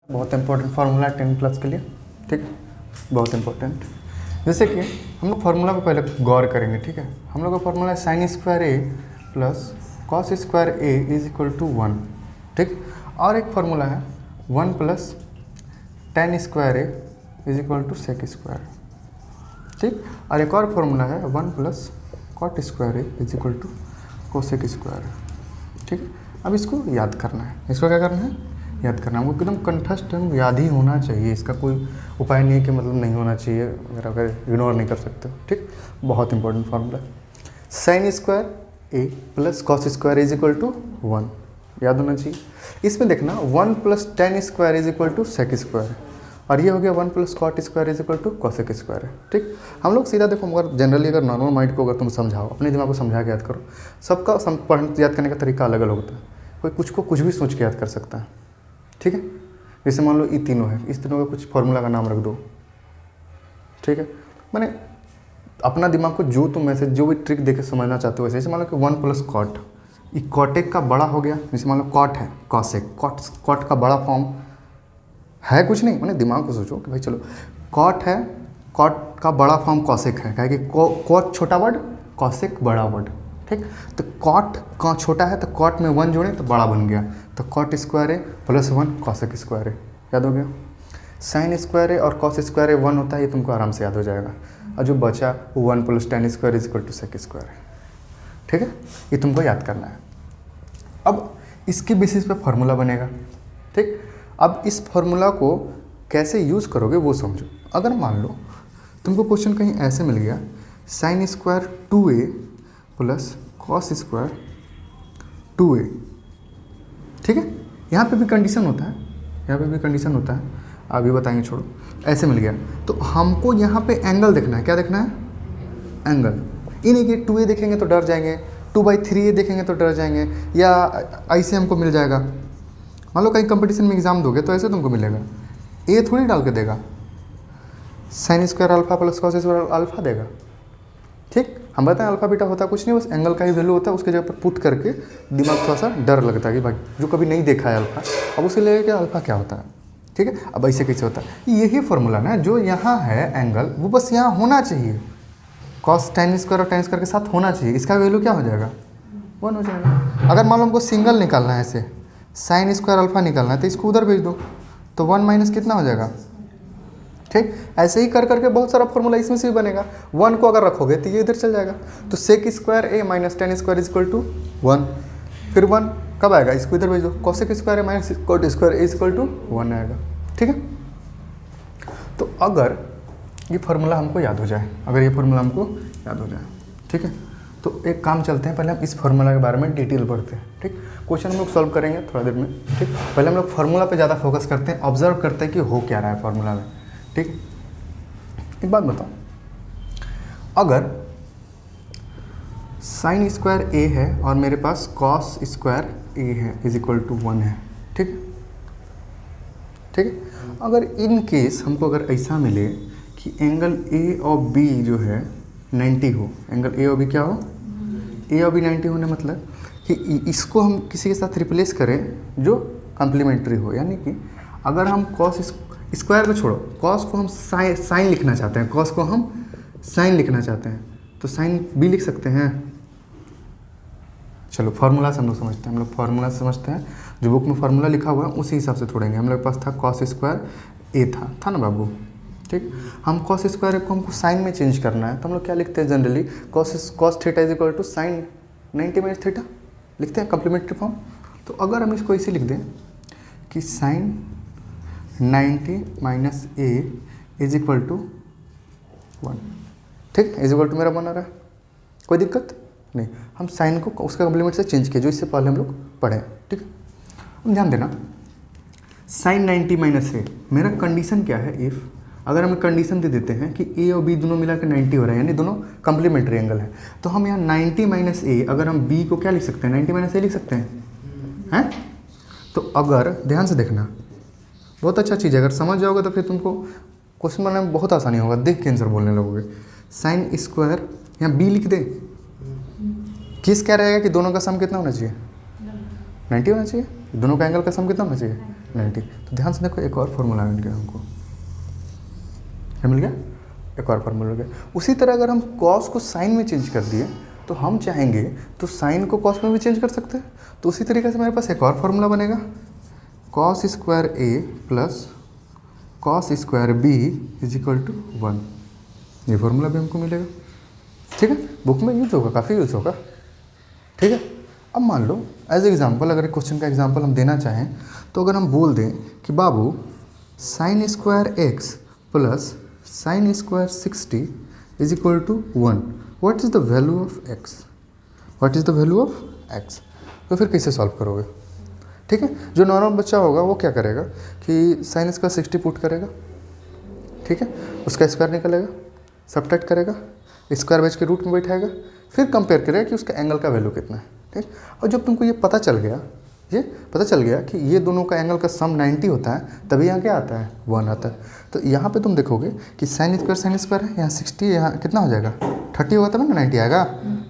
बहुत important formula है 10+ के लिए, ठीक है, बहुत इंपॉर्टेंट। जैसे कि हम लोग फार्मूला को पहले गौर करेंगे, ठीक है। हम लोग का फार्मूला है sine square A plus cos square A is equal to 1, ठीक। और एक फार्मूला है 1 plus tan square A is equal to sec square, ठीक। और एक और फार्मूला है 1 plus cot square A is equal to cosec square, ठीक है। अब इसको याद करना है, इसको क्या करना है, याद करना है। हमको एकदम कंठस्थ याद ही होना चाहिए, इसका कोई उपाय नहीं है कि मतलब नहीं होना चाहिए, अगर इग्नोर नहीं कर सकते, ठीक। बहुत इंपॉर्टेंट फार्मूला है sine square A plus cos square is equal to 1, याद होना चाहिए। इसमें देखना 1 plus tan square is equal to sec square, और ये हो गया 1 plus cot square is equal to cosec square है, ठीक। हम लोग सीधा देखो, मगर जनरली अगर नॉर्मल माइंड को अगर तुम समझाओ, अपने दिमाग को समझा के याद करो, सबका याद करने का तरीका अलग अलग होता है। कोई कुछ को कुछ भी सोच के याद कर सकता है, ठीक है। जैसे मान लो ये तीनों है, इस तीनों का कुछ फॉर्मूला का नाम रख दो, ठीक है। मैंने अपना दिमाग को जो तुम ऐसे जो भी ट्रिक देके समझना चाहते हो, जैसे मान लो कि 1 प्लस कॉट, ये कॉटेक का बड़ा हो गया। जैसे मान लो कॉट है कॉसेक, कॉट का बड़ा फॉर्म है कुछ नहीं, मैंने दिमाग को सोचो कि भाई चलो कॉट है, कॉट का बड़ा फॉर्म कॉसेक है, क्या कि कॉट छोटा वर्ड, कॉसेक बड़ा वर्ड, ठीक। तो कॉट का छोटा है तो कॉट में 1 जोड़े तो बड़ा बन गया, तो cot square A plus 1 cosec square ए, याद हो गया। साइन स्क्वायर ए और कॉस स्क्वायर ए 1 होता है, ये तुमको आराम से याद हो जाएगा। और जो बचा 1 plus tan square is equal to sec square है, ठीक है। ये तुमको याद करना है। अब इसके बेसिस पे फार्मूला बनेगा, ठीक। अब इस फार्मूला को कैसे यूज़ करोगे वो समझो। अगर मान लो तुमको क्वेश्चन कहीं ऐसे मिल गया sine square 2a plus cos square 2a, ठीक है। यहाँ पे भी कंडीशन होता है, यहाँ पे भी कंडीशन होता है, अभी बताएंगे, छोड़ो। ऐसे मिल गया तो हमको यहाँ पे एंगल देखना है, क्या देखना है, एंगल। ये नहीं कि 2a देखेंगे तो डर जाएंगे, 2/3a देखेंगे तो डर जाएंगे, या ऐसे हमको मिल जाएगा। मान लो कहीं कंपटीशन में एग्जाम दोगे तो ऐसे तुमको मिलेगा, ए थोड़ी डाल के देगा, sine square alpha plus cos square alpha देगा, ठीक। हम बताएं अल्फा बीटा होता कुछ नहीं, बस एंगल का ही वैल्यू होता है, उसके जगह पर पुट करके दिमाग थोड़ा सा डर लगता है कि भाई जो कभी नहीं देखा है अल्फा, अब उसे लगेगा कि अल्फा क्या होता है, ठीक है। अब ऐसे कैसे होता है, यही फॉर्मूला ना जो यहाँ है एंगल, वो बस यहाँ होना चाहिए, कॉस टेन स्क्वायर और टेन स्क्वायर के साथ होना चाहिए, इसका वैल्यू क्या हो जाएगा, 1 हो जाएगा। अगर मान लो हमको सिंगल निकालना है, ऐसे साइन स्क्वायर अल्फा निकालना है, तो इसको उधर भेज दो, तो 1 माइनस कितना हो जाएगा, ठीक। ऐसे ही कर करके बहुत सारा फॉर्मूला इसमें से भी बनेगा। 1 को अगर रखोगे तो ये इधर चल जाएगा, तो sec square A minus tan square is equal to 1, फिर 1 कब आएगा, इसको इधर भेज दो, cosec square A minus cot square is equal to 1 आएगा, ठीक है। तो अगर ये फार्मूला हमको याद हो जाए, अगर ये फार्मूला हमको याद हो जाए, ठीक है, तो एक काम चलते हैं, पहले हम इस फार्मूला के बारे में डिटेल पढ़ते हैं, ठीक। क्वेश्चन हम लोग सॉल्व करेंगे थोड़ा देर में, ठीक। पहले हम लोग फार्मूला पे ज़्यादा फोकस करते हैं, ऑब्जर्व करते हैं कि हो क्या रहा है फार्मूला में, ठीक। एक बात बताओ, अगर साइन स्क्वायर ए है और मेरे पास कॉस स्क्वायर ए है इज इक्वल टू 1 है, ठीक, ठीक है। अगर इन केस हमको अगर ऐसा मिले कि एंगल ए और बी जो है 90 हो, एंगल ए और बी क्या हो, ए और बी 90 होने मतलब कि इसको हम किसी के साथ रिप्लेस करें जो कम्प्लीमेंट्री हो, यानी कि अगर हम कॉस स्क्वायर को छोड़ो, कॉस को हम साइन लिखना चाहते हैं, कॉस को हम साइन लिखना चाहते हैं, तो साइन बी लिख सकते हैं। चलो फार्मूला से हम लोग समझते हैं, हम लोग फार्मूला समझते हैं, जो बुक में फार्मूला लिखा हुआ है उसी हिसाब से तोड़ेंगे। हम लोग के पास था कॉस स्क्वायर ए था ना बाबू, ठीक। हम कॉस स्क्वायर को हमको साइन में चेंज करना है, तो हम लोग क्या लिखते हैं generally, cos theta is equal to sine 90 minus theta लिखते हैं, कम्प्लीमेंट्री फॉर्म। तो अगर हम इसको ऐसे लिख दें कि sine 90 minus A is equal to 1, ठीक, इज इक्वल टू मेरा बना रहा है, कोई दिक्कत नहीं। हम साइन को उसका कम्प्लीमेंट से चेंज किया जो इससे पहले हम लोग पढ़े, ठीक है। हम ध्यान देना, साइन 90 माइनस ए, मेरा कंडीशन क्या है, इफ़ अगर हम कंडीशन दे देते हैं कि ए और बी दोनों मिला के 90 हो रहा है, यानी दोनों कम्प्लीमेंट्री एंगल है, तो हम यहाँ 90 माइनस ए, अगर हम बी को क्या लिख सकते हैं, 90 माइनस ए लिख सकते हैं। तो अगर ध्यान से देखना, बहुत अच्छा चीज़ है, अगर समझ जाओगे तो फिर तुमको क्वेश्चन बनाने में बहुत आसानी होगा, देख के आंसर बोलने लगोगे। साइन स्क्वायर यहाँ बी लिख दे, किस क्या रहेगा कि दोनों का सम कितना होना चाहिए, 90 होना चाहिए, दोनों का एंगल का सम कितना होना चाहिए 90। तो ध्यान से देखो एक और फार्मूला मिल गया हमको, क्या मिल गया? एक और फार्मूला मिल गया। उसी तरह अगर हम कॉस को साइन में चेंज कर दिए तो हम चाहेंगे तो साइन को कॉस में भी चेंज कर सकते हैं। तो उसी तरीके से मेरे पास एक और फार्मूला बनेगा, cos square A plus cos square B is equal to 1। ये फार्मूला भी हमको मिलेगा, ठीक है, बुक में यूज होगा, काफ़ी यूज होगा, ठीक है। अब मान लो एज एग्जाम्पल, अगर क्वेश्चन का एग्जाम्पल हम देना चाहें तो अगर हम बोल दें कि बाबू sine square X plus sine square 60 is equal to 1, what is the value of X, what is the value of X. तो फिर कैसे सॉल्व करोगे? ठीक है, जो नॉर्मल बच्चा होगा वो क्या करेगा कि साइन स्क्वायर 60 पुट करेगा, ठीक है, उसका स्क्वायर निकलेगा, सबट्रैक्ट करेगा, स्क्वायर बेच के रूट में बैठाएगा, फिर कंपेयर करेगा कि उसका एंगल का वैल्यू कितना है, ठीक। और जब तुमको ये पता चल गया कि ये दोनों का एंगल का सम 90 होता है, तभी यहाँ क्या आता है? 1 आता है। तो यहाँ पे तुम देखोगे कि साइन स्क्वायर है, यहाँ 60, यहाँ कितना हो जाएगा? 30 होगा तब ना 90 आएगा,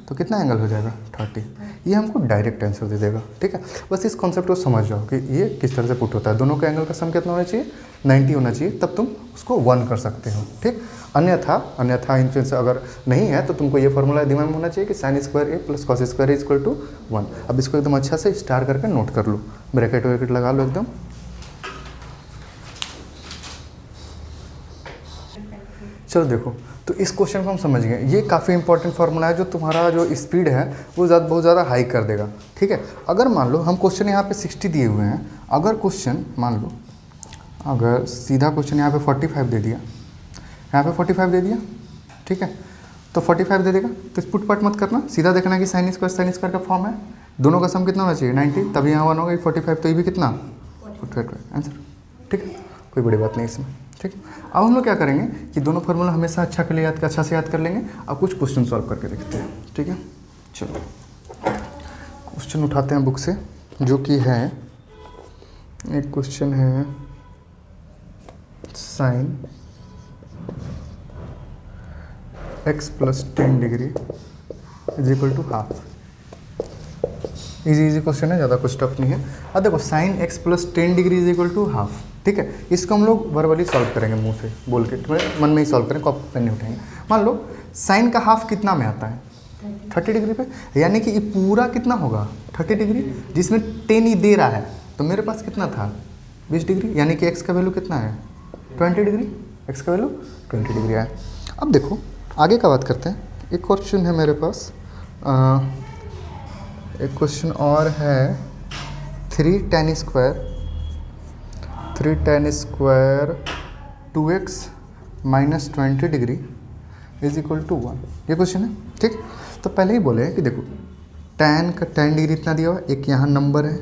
तो कितना एंगल हो जाएगा? 30। ये हमको डायरेक्ट आंसर दे देगा, ठीक है। बस इस कॉन्सेप्ट को समझ जाओ कि ये किस तरह से पुट होता है। दोनों का एंगल का सम कितना होना चाहिए? 90 होना चाहिए, तब तुम उसको 1 कर सकते हो, ठीक। अन्यथा इन्फ्लुएंस अगर नहीं है तो तुमको ये फॉर्मूला दिमाग में होना चाहिए कि sine square A plus cos square is equal to 1। अब इसको एकदम अच्छा से स्टार करके नोट कर लो, ब्रैकेट वैकेट लगा लो एकदम। चलो देखो, तो इस क्वेश्चन को हम समझ गए। ये काफ़ी इंपॉर्टेंट फार्मूला है जो तुम्हारा जो स्पीड है वो बहुत ज़्यादा हाई कर देगा, ठीक है। अगर मान लो हम क्वेश्चन यहाँ पे 60 दिए हुए हैं, अगर क्वेश्चन मान लो अगर सीधा क्वेश्चन यहाँ पे 45 दे दिया, यहाँ पे 45 दे दिया, ठीक है, तो 45 दे देगा, तो पुट पार्ट मत करना, सीधा देखना कि साइन स्क्वायर का फॉर्म है, दोनों का सम कितना होना चाहिए? 90, तभी यहाँ 1 होगा, 45 तो ये भी कितना? 45 आंसर, ठीक है, कोई बड़ी बात नहीं इसमें, ठीक है। अब हम लोग क्या करेंगे कि दोनों फार्मूला हमेशा अच्छा से याद कर लेंगे। अब कुछ क्वेश्चन सॉल्व करके देखते हैं, ठीक है। चलो क्वेश्चन उठाते हैं बुक से, जो कि है एक क्वेश्चन है sine x plus 10 degree is equal to half. Easy question है, ज़्यादा कुछ टफ नहीं है। अब देखो sine x plus 10 degree is equal to half, ठीक है। इसको हम लोग वर्बली सॉल्व करेंगे, मुंह से बोल के, तुम्हारे मन में ही सॉल्व करें, कॉपी पेन नहीं उठाएंगे। मान लो साइन का हाफ कितना में आता है? 30 डिग्री पे, यानी कि ये पूरा कितना होगा? 30 डिग्री, जिसमें 10 ही दे रहा है, तो मेरे पास कितना था? 20 डिग्री, यानी कि x का वैल्यू कितना है? 20 डिग्री, x का वैल्यू 20 डिग्री है। अब देखो आगे का बात करते हैं। एक क्वेश्चन है मेरे पास, एक क्वेश्चन और है 3 tan square 2x minus 20 degree is equal to 1। ये क्वेश्चन है, ठीक। तो पहले ही बोले कि देखो tan डिग्री इतना दिया हुआ, एक यहाँ नंबर है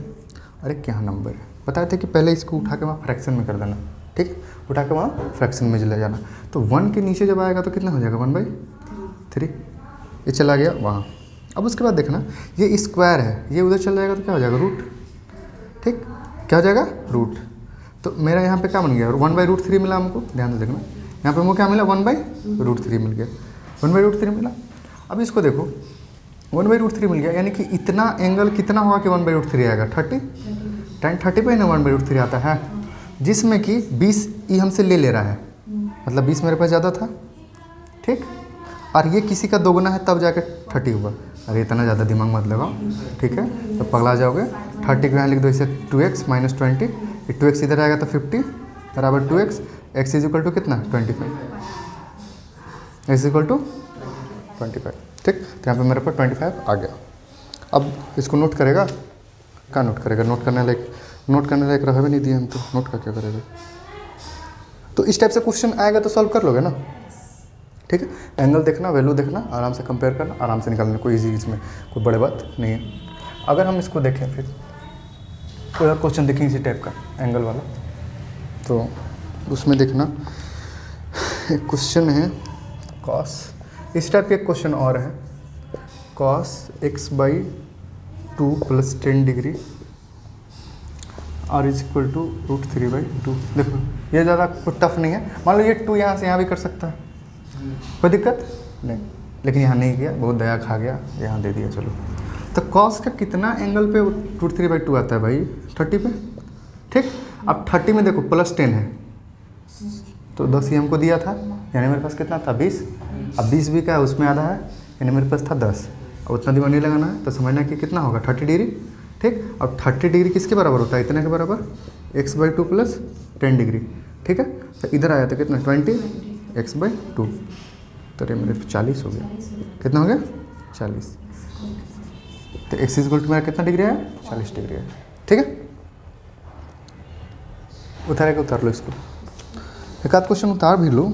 और एक यहाँ नंबर है। बताए थे कि पहले इसको उठा के वहाँ फ्रैक्शन में कर देना, ठीक है, उठा के वहाँ फ्रैक्शन में ले जाना। तो 1 के नीचे जब आएगा तो कितना हो जाएगा? 1/3, ये चला गया वहाँ। अब उसके बाद देखना ये स्क्वायर है, ये उधर चल जाएगा तो क्या हो जाएगा? रूट, ठीक, क्या हो जाएगा? रूट। तो मेरा यहाँ पे क्या बन गया? 1/√3 मिला हमको, ध्यान से देखना, यहाँ पे हमको क्या मिला? 1/√3 मिल गया, 1/√3 मिला। अब इसको देखो 1/√3 मिल गया, यानी कि इतना एंगल कितना होगा कि 1/√3 आएगा? 30। tan 30 पे ना 1/√3 आता है, जिसमें कि 20 ये हमसे ले रहा है, मतलब 20 मेरे पास ज़्यादा था, ठीक, और ये किसी का दोगुना है तब जाके 30 हुआ। अरे इतना ज़्यादा दिमाग मत लगाओ, ठीक है, तो पगला जाओगे। 30 को यहाँ लिख दो इसे 2x माइनस 20, 2x इधर आएगा तो 50 बराबर 2x, x is equal to कितना? 25, x इज इक्वल टू 25, ठीक। तो यहाँ पे मेरे पास 25 आ गया। अब इसको नोट करेगा, क्या नोट करेगा? नोट करने लायक रह भी नहीं दिए हम, तो नोट का क्या करेगा? तो इस टाइप से क्वेश्चन आएगा तो सॉल्व कर लोगे ना, ठीक है। एंगल देखना, वैल्यू देखना, आराम से कंपेयर करना, आराम से निकालना, कोई इजी इसमें कोई बड़ी बात नहीं है। अगर हम इसको देखें, फिर कोई और क्वेश्चन देखें इसी टाइप का एंगल वाला, तो उसमें देखना एक क्वेश्चन है कॉस, इस टाइप के क्वेश्चन और है, cos x/2 plus 10 degree r is equal to √3/2। देखो ये ज़्यादा कुछ टफ नहीं है। मान लो ये 2 यहाँ से यहाँ भी कर सकता है, कोई दिक्कत नहीं, लेकिन यहाँ नहीं किया, बहुत दया खा गया, यहाँ दे दिया। चलो, तो कॉस का कितना एंगल पे √3/2 आता है भाई? 30 पे, ठीक। अब 30 में देखो +10 है, तो 10 ही हमको दिया था, यानी मेरे पास कितना था 20। अब 20 भी क्या है, उसमें आधा है, यानी मेरे पास था 10। अब उतना दिमाग नहीं लगाना है, तो समझना कि कितना होगा 30 डिग्री। ठीक, अब 30 डिग्री किसके बराबर होता है, इतने के बराबर x/2 + 10 डिग्री। ठीक है, तो इधर आया था कितना 20 x/2, तो ये मेरे 40 हो गया। कितना हो गया 40। तो x = मेरा कितना डिग्री है 40 डिग्री है। ठीक है, उतारे के उतार लो इसको, एक आध क्वेश्चन उतार भी लो,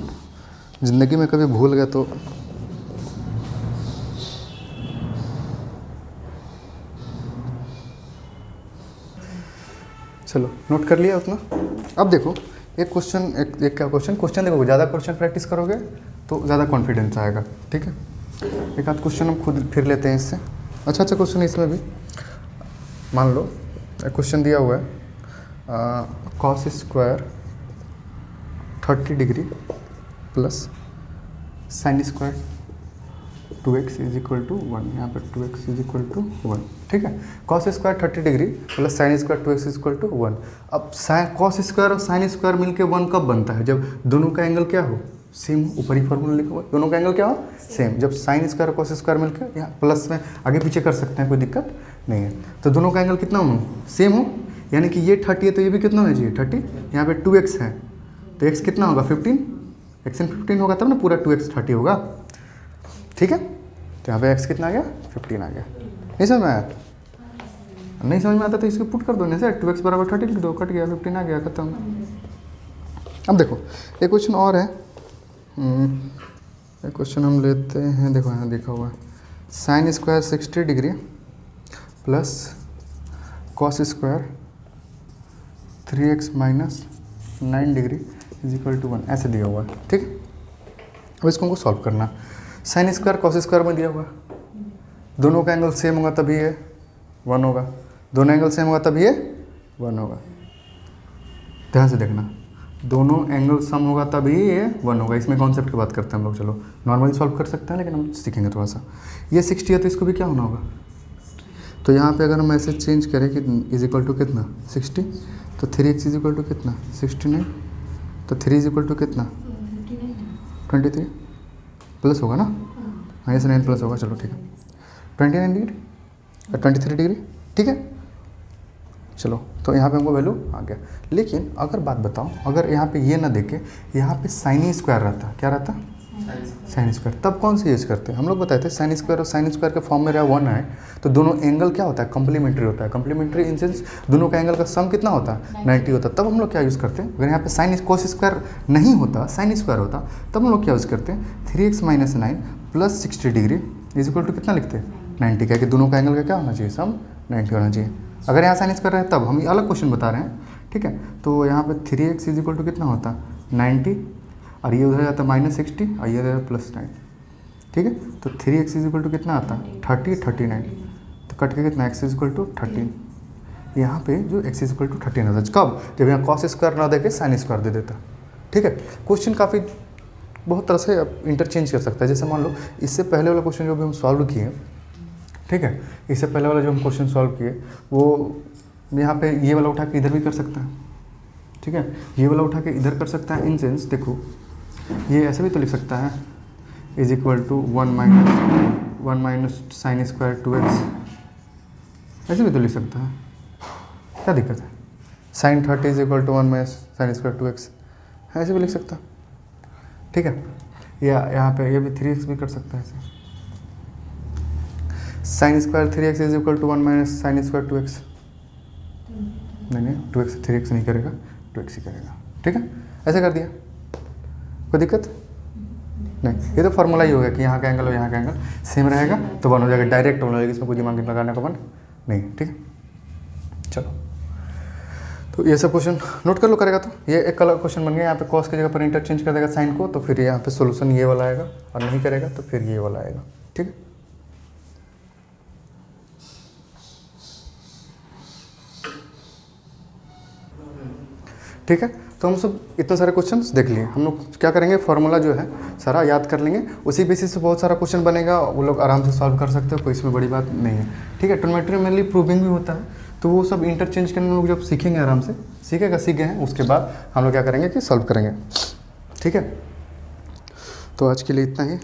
ज़िंदगी में कभी भूल गए तो। चलो नोट कर लिया उतना। अब देखो एक क्वेश्चन, एक क्या क्वेश्चन देखो, ज़्यादा क्वेश्चन प्रैक्टिस करोगे तो ज़्यादा कॉन्फिडेंस आएगा। ठीक है, एक आध क्वेश्चन हम खुद फिर लेते हैं इससे। अच्छा क्वेश्चन है इसमें भी। मान लो एक क्वेश्चन दिया हुआ है cos square 30 degree plus sin square 2x = 1, यहाँ पर 2x = 1। ठीक है, cos square 30 degree plus sin square 2x = 1। अब cos स्क्वायर और sin स्क्वायर मिलके 1 कब बनता है, जब दोनों का एंगल क्या हो सेम हो। ऊपरी फॉर्मूला लिखा हुआ, दोनों का एंगल क्या हो सेम। जब sin स्क्वायर और cos स्क्वायर मिलकर यहाँ प्लस में आगे पीछे कर सकते हैं, कोई दिक्कत नहीं है। तो दोनों का एंगल कितना हो सेम हो, यानी कि ये 30 है तो ये भी कितना होना चाहिए 30। यहाँ पे 2x है तो x कितना होगा 15, x इन 15 होगा तब ना पूरा 2x 30 होगा। ठीक है, तो यहाँ पे x कितना आ गया 15 आ गया। नहीं समझ में आया, नहीं समझ में आता तो इसको पुट कर दो ना सर, 2x = 30 लिख दो, कट गया 15 आ गया, खत्म। अब देखो एक क्वेश्चन और है, एक क्वेश्चन हम लेते हैं। देखो यहाँ लिखा हुआ है sin square 60 degree plus cos square 3x - 9 degree = 1, ऐसे दिया हुआ है। ठीक है, अब इसको हमको सॉल्व करना। sin स्क्वायर cos स्क्वायर में दिया हुआ है, दोनों का एंगल सेम होगा तभी ये 1 होगा, दोनों एंगल सेम होगा तभी ये 1 होगा। ध्यान से देखना, दोनों एंगल सम होगा तभी ये 1 होगा। इसमें कॉन्सेप्ट की बात करते हैं हम लोग। चलो नॉर्मली सॉल्व कर सकते हैं, लेकिन हम सीखेंगे थोड़ा सा। ये 60 है तो इसको भी क्या होना होगा, तो यहाँ पे अगर हम ऐसे चेंज करें कि = कितना 60, तो 3x = कितना 69, तो 3 = कितना 23 प्लस होगा ना, हाँ ये से 9 प्लस होगा। चलो ठीक है, 29 डिग्री 23 डिग्री। ठीक है, चलो तो यहाँ पे हमको वैल्यू आ गया। लेकिन अगर बात बताओ, अगर यहाँ पे ये ना देखे, यहाँ पे sin स्क्वायर रहता, क्या रहता sin स्क्वायर, तब कौन सा यूज़ करते हैं हम लोग बताए थे। sin स्क्वायर और sin स्क्वायर के फॉर्म में रहा 1 है, तो दोनों एंगल क्या होता है कम्प्लीमेंट्री होता है। कम्प्लीमेंट्री इन सेंस दोनों का एंगल का सम कितना होता है 90 होता है। तब हम लोग क्या यूज़ करते हैं, अगर यहाँ पे sin cos स्क्वायर नहीं होता sin स्क्वायर होता, तब हम लोग क्या यूज़ करते हैं 3x - 9 + 60 डिग्री = कितना लिखते हैं 90, क्या कि दोनों का एंगल का क्या होना चाहिए सम 90 होना चाहिए। अगर यहाँ sin स्क्वायर है तब हम अलग क्वेश्चन बता रहे हैं। ठीक है, तो यहाँ पे 3x = कितना होता 90, और ये उधर जाता -60 और ये उधर +9। ठीक है, तो 3x = कितना आता 30 39, तो कट के कितना x = 13। यहाँ पे जो x = 13 आता, कब, जब यहाँ cos स्क्वायर ना देके sin स्क्वायर दे देता। ठीक है, क्वेश्चन काफ़ी बहुत तरह से इंटरचेंज कर सकता है। जैसे मान लो इससे पहले वाला क्वेश्चन जो भी हम सॉल्व किए, ठीक है, इससे पहले वाला जो हम क्वेश्चन सॉल्व किए वो यहाँ पे ये वाला उठा के इधर भी कर सकता है। ठीक है, ये वाला उठा के इधर कर सकता है। इन सेंस देखो ये ऐसे भी तो लिख सकता है = 1 - sin स्क्वायर 2x, ऐसे भी तो लिख सकता है, क्या दिक्कत है। sin 30 = 1 - sin स्क्वायर 2x, ऐसे भी लिख सकता है। ठीक है, या यहाँ पे ये भी 3x भी कर सकता है ऐसे। sin square 3x = 1 - sin square 2x, नहीं 2x 3x नहीं करेगा, 2x ही करेगा। ठीक है, ऐसे कर दिया, कोई दिक्कत नहीं। ये तो फॉर्मूला ही होगा कि यहाँ का एंगल और यहाँ का एंगल सेम रहेगा तो 1 हो जाएगा, डायरेक्ट हो जाएगा, इसमें कोई दिमाग लगाने का बन नहीं। ठीक है, चलो तो ये सब क्वेश्चन नोट कर लो, करेगा तो ये एक अलग क्वेश्चन बन गया। यहाँ पे कॉस की जगह पर इंटरचेंज कर देगा साइन को, तो फिर यहाँ पे सोल्यूशन ये वाला आएगा, और नहीं करेगा तो फिर ये वाला आएगा। ठीक है, ठीक है, तो हम सब इतने सारे क्वेश्चंस देख लिए। हम लोग क्या करेंगे, फार्मूला जो है सारा याद कर लेंगे, उसी बेसिस से बहुत सारा क्वेश्चन बनेगा, वो लोग आराम से सॉल्व कर सकते हो, कोई इसमें बड़ी बात नहीं है। ठीक है, ट्रिग्नोमेट्री मेनली प्रूविंग भी होता है, तो वो सब इंटरचेंज करने लोग जब सीखेंगे आराम से, सीख गए हैं, उसके बाद हम लोग क्या करेंगे कि सॉल्व करेंगे। ठीक है, तो आज के लिए इतना ही।